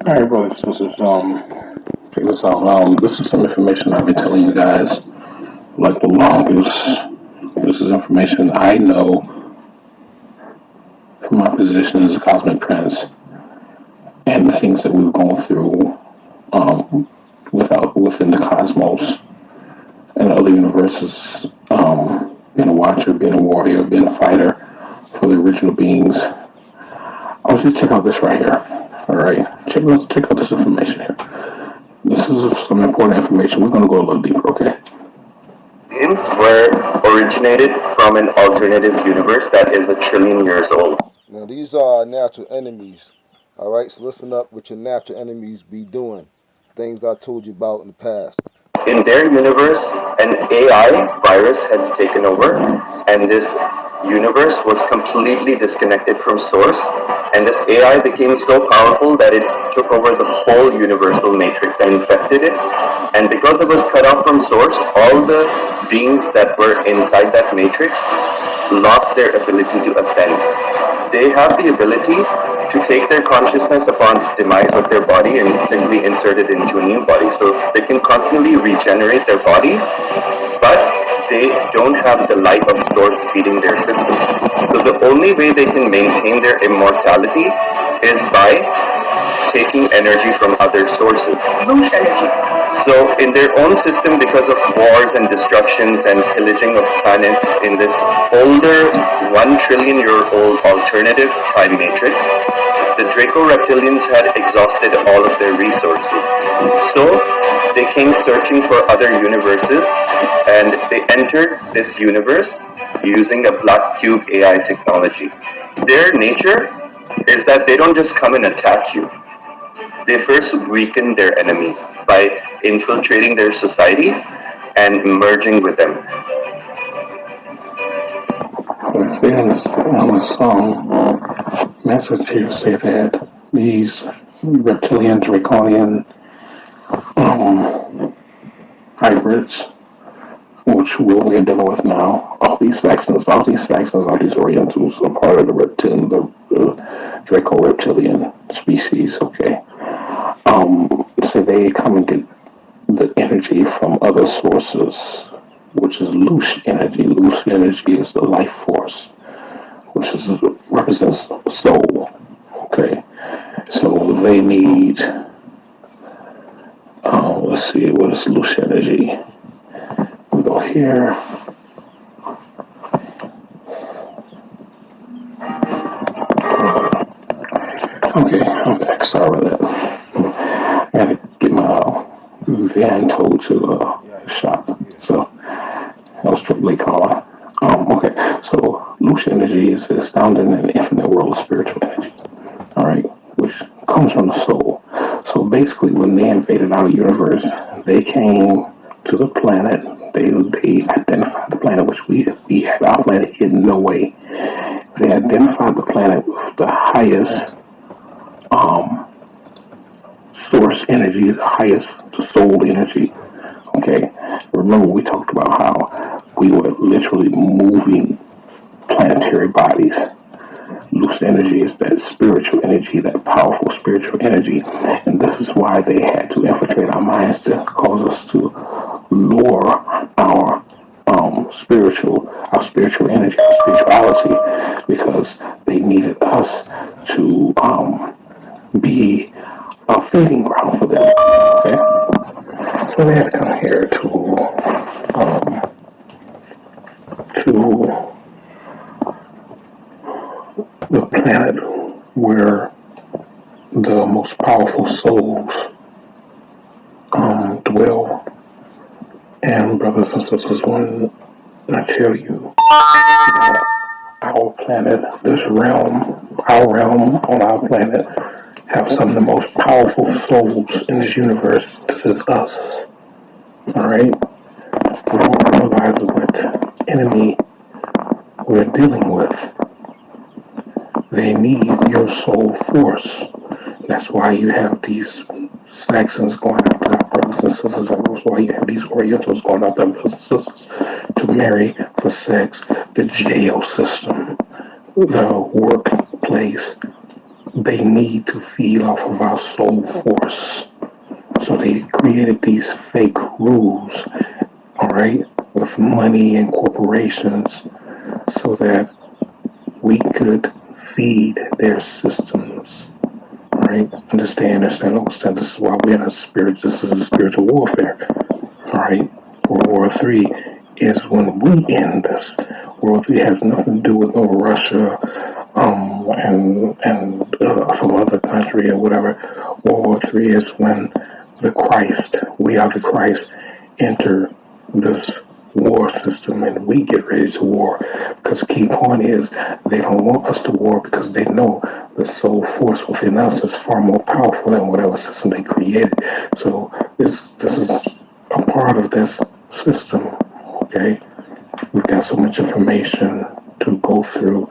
All right, brothers and sisters. Check this out. This is some information I've been telling you guys like the longest. This is information I know from my position as a cosmic prince and the things that we've gone through within the cosmos and other universes. Being a watcher, being a warrior, being a fighter for the original beings. I want you to check out this right here. All right, check out this information here. This is some important information. We're going to go a little deeper, okay? Aliens were originated from an alternative universe that is 1 trillion years old. Now, these are our natural enemies. All right, so listen up what your natural enemies be doing. Things I told you about in the past. In their universe, an AI virus has taken over, and this universe was completely disconnected from source. And this AI became so powerful that it took over the whole universal matrix and infected it. And because it was cut off from source, all the beings that were inside that matrix lost their ability to ascend. They have the ability to take their consciousness upon demise of their body and simply insert it into a new body. So they can constantly regenerate their bodies, but they don't have the light of source feeding their system. So the only way they can maintain their immortality is by taking energy from other sources. Loose energy. So in their own system, because of wars and destructions and pillaging of planets in this older 1 trillion-year-old alternative time matrix, the Draco reptilians had exhausted all of their resources. So they came searching for other universes, and they entered this universe using a black cube AI technology. Their nature is that they don't just come and attack you. They first weaken their enemies by infiltrating their societies and merging with them. Let's say on the song, message here say that these reptilian, draconian hybrids, which we're dealing with now, all these Saxons, all these Orientals are part of the reptilian, the Draco reptilian species, okay? So they come and get the energy from other sources, which is loose energy. Loose energy is the life force, which represents soul. Okay, so they need. Let's see, what is loose energy? We go here. Okay, I'm back. Sorry about that. I gotta get my van towed to the shop. So that was strictly calling. Okay, so loose energy is found in an infinite world of spiritual energy. All right, which comes from the soul. So basically, when they invaded our universe, they came to the planet. They identified the planet, which we had our planet hidden no way. They identified the planet with the highest source energy, the highest soul energy. Okay, remember we talked about how we were literally moving planetary bodies. Loose energy is that spiritual energy, that powerful spiritual energy, and this is why they had to infiltrate our minds to cause us to lower our spiritual energy, our spirituality, because they needed us to be a feeding ground for them. Okay, so they had to come here to the planet where the most powerful souls dwell. And brothers and sisters, when I tell you that our planet, our realm on our planet, have some of the most powerful souls in this universe, this is us. All right? We don't realize what enemy we're dealing with. They need your soul force. That's why you have these Saxons going after our brothers and sisters. That's why you have these Orientals going after our brothers and sisters to marry for sex. The jail system, the workplace, they need to feed off of our soul force. So they created these fake rules, all right, with money and corporations so that we could feed their systems. All right, understand, understand. This is why we're in a spirit. This is a spiritual warfare. All right, World War III is when we end this. World War III has nothing to do with no Russia, and some other country or whatever. World War III is when we are the Christ, enter this war system and we get ready to war. Because the key point is they don't want us to war because they know the soul force within us is far more powerful than whatever system they created. So this is a part of this system. Okay, we've got so much information to go through.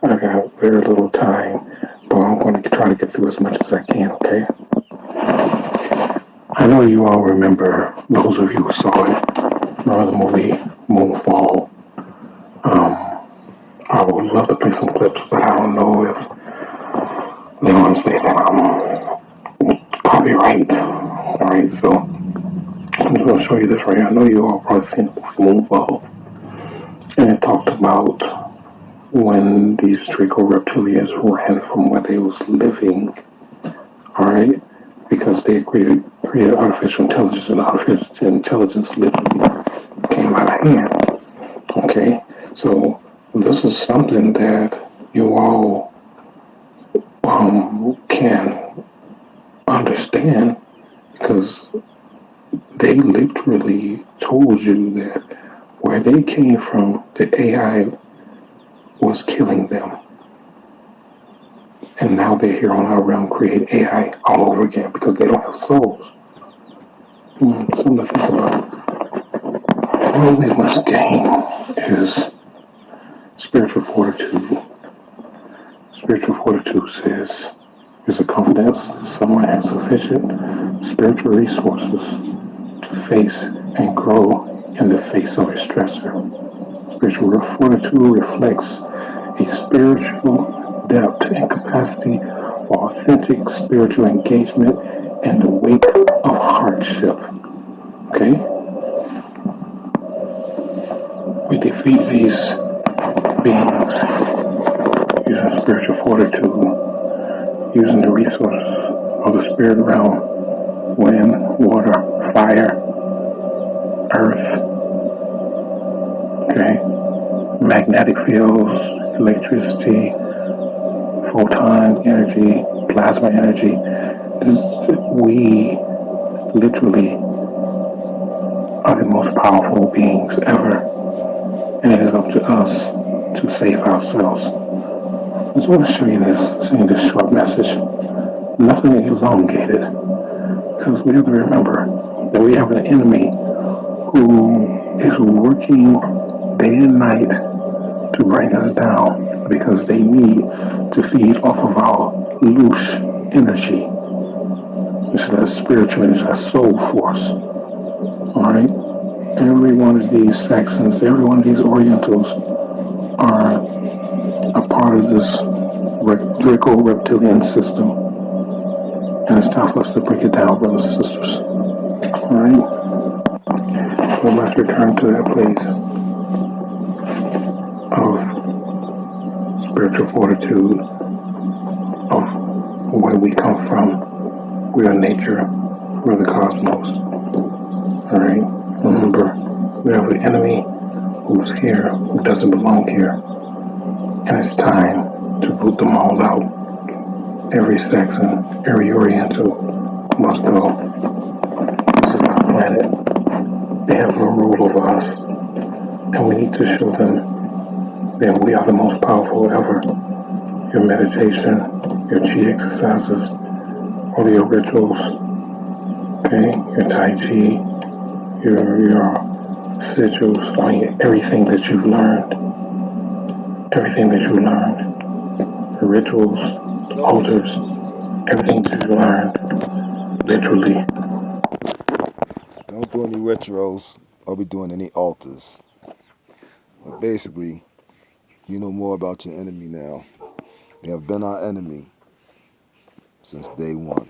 I got very little time, but I'm going to try to get through as much as I can. Okay. I know you all remember, those of you who saw it, remember the movie Moonfall. I would love to play some clips, but I don't know if they want to say that I'm copyright. Alright, so I'm just going to show you this right here. I know you all probably seen the movie Moonfall. And it talked about when these Draco reptilians ran from where they was living. Alright? Because they created artificial intelligence, and artificial intelligence literally came out of hand. Okay, so this is something that you all can understand because they literally told you that where they came from, the AI was killing them. And now they're here on our realm, create AI all over again because they don't have souls. Something to think about. What we must gain is spiritual fortitude. Spiritual fortitude says is a confidence that someone has sufficient spiritual resources to face and grow in the face of a stressor. Spiritual fortitude reflects a spiritual depth and capacity for authentic spiritual engagement in the wake of hardship. Okay? We defeat these beings using spiritual fortitude, using the resources of the spirit realm: wind, water, fire, earth, okay, magnetic fields, electricity, photon energy, plasma energy. We literally are the most powerful beings ever, and it is up to us to save ourselves. I just want to show you this short message. Nothing elongated, because we have to remember that we have an enemy who is working day and night to bring us down because they need to feed off of our loose energy. It's that spiritual energy, that soul force. Alright? Every one of these Saxons, every one of these Orientals are a part of this Draco reptilian system. And it's time for us to break it down, brothers and sisters. Alright? We must return to that place of spiritual fortitude, of where we come from. We are nature. We're the cosmos. Alright? Remember, we have an enemy who's here, who doesn't belong here. And it's time to root them all out. Every Saxon, every Oriental must go. This is our planet. They have no rule over us. And we need to show them that we are the most powerful ever. Your meditation, your chi exercises, all your rituals, okay, your tai chi, your sigils, everything that you've learned, the rituals, the altars, everything that you've learned, literally. Don't do any rituals or be doing any altars. But basically, you know more about your enemy now. They have been our enemy. since day one.